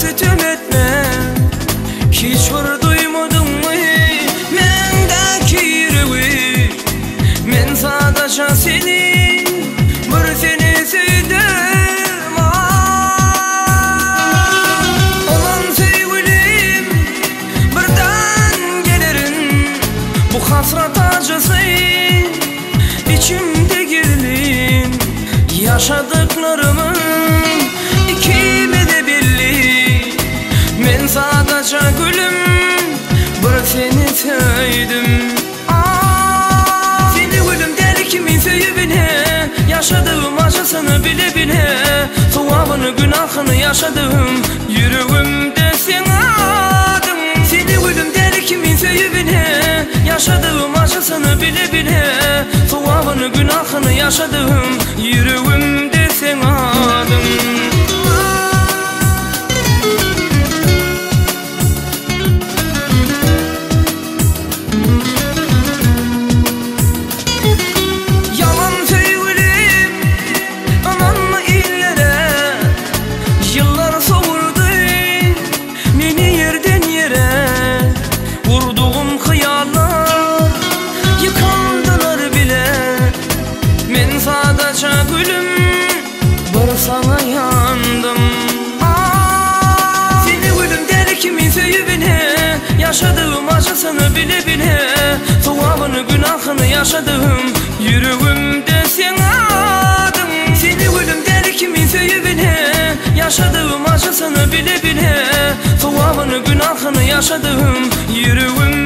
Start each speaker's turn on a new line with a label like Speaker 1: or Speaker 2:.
Speaker 1: sitem etme. Hiç var duymadın mı mendeki yüreği? Men sadece seni, bir seni sevdim. Olan sevgilim birden gelirin, bu hasret acısı içimde girilin. Yaşadıklarımın ikimiz de belli. Men sadece gülüm bir seni sevdim. Seni gülüm der kimin sevibine, yaşadığım acısını bile bile, sevabını günahını yaşadım, yüreğimde sen adın. Seni gülüm der kimin sevibine, yaşadığım acısını bile bile, sevabını günahını yaşadım, yüreğimde sen adın. Gülüm bir sana yandım. Seni gülüm der kimin sevibine, yaşadığım acısını bile bile, sevabını günahını yaşadım, yüreğimde sen adın. Seni gülüm der kimin sevibine, yaşadığım acısını bile bile, sevabını günahını yaşadım, yüreğimde